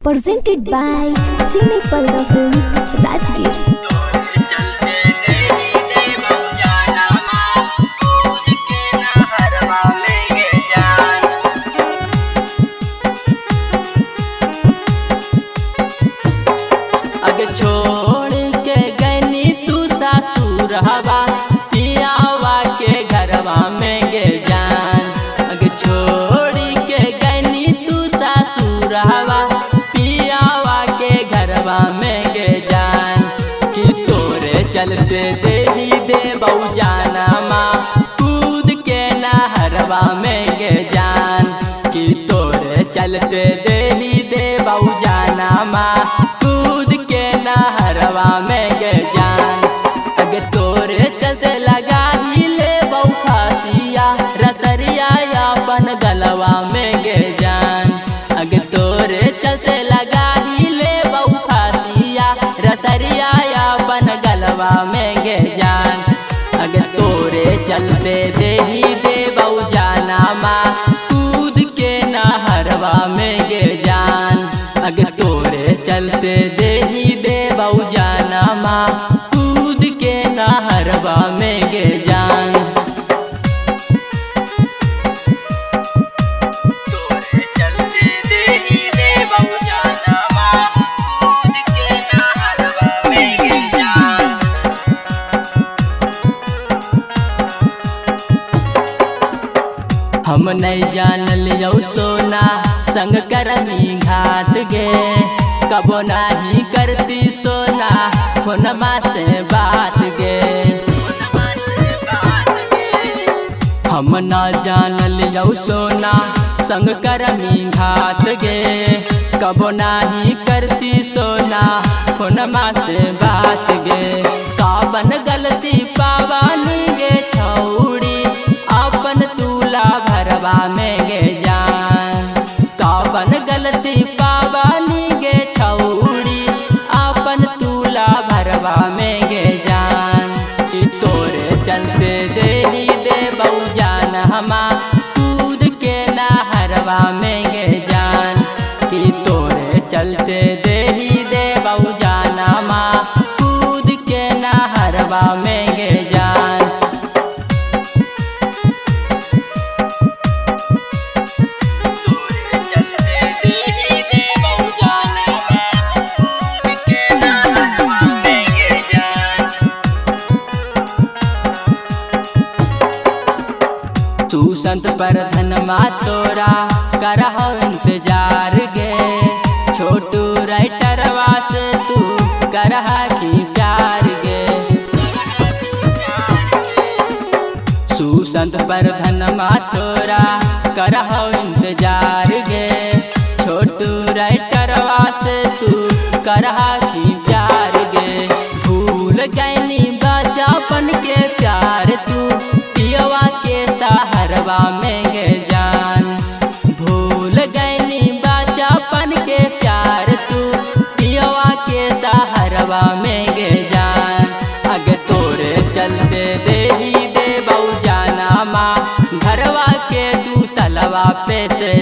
presented by Cine Parda Films, Rajgir. छोड़ के गनी तू सासुर हवा पियावा के घरवा में गे जान। अगे छोड़ के गनी तू सासुर हवा पियावा के घरवा में गे जान। कि तोरे चलते देही दे बहु जाना माँ कूद के नहरवा में गे जान। कि तोरे चलते देही दे बहु जाना माँ नहरवा में गे जान। अगे तोरे चलते लगा ही ले बहु खासिया रसरिया अपन गलवा में गे जान। अगे तोरे चलते लगा ही ले बहु खासिया रसरिया अपन गलवा में गे जान। अगे तोरे चलते देही दे बहु जाना माँ कूद के नहरवा में गे जान। अगे तोरे चलते देही दे बहु जाना माँ कूद के नहरवा में गे जान। तोरे चलते देही दे बहु जाना माँ कूद के नहरवा में गे जान। हम नहीं जानल यौ सोना संग करमी घात गे कबो नहीं करती सोना फोनमा से बात गे। हम ना जानल यौ सोना संग करमी घात गे कबो नहीं करती सोना फोनमा से बात गे। काबन गलती पावन गे छौड़ी अपन तूला भरवा में गे जान। काबन गलती पावन गे छौड़ी अपन तूला भरवा में गे जान। कि तोरे चलते देही दे बहु जान हमा कूद के नहरवा में गे जान। कि तोरे चलते देही दे बहु जान हमा कूद के नहरवा में गे जान। संत पर धनमा तोरा करहो इंतजार गे छोटू राइटरवा से तू करहा की प्यार गे। सुसंत पर धनमा तोरा करहो इंतजार गे छोटू राइटरवा से तू करहा की प्यार गे। भूल गईनी बचपन के प्यार तू पियवा के सहारवा में गे जान। भूल गईनी बचपन के प्यार तू पियवा के सहारवा में गे जान। अगे तोरे चलते देही दे बहु जाना माँ घरवा के तू तलवा पे से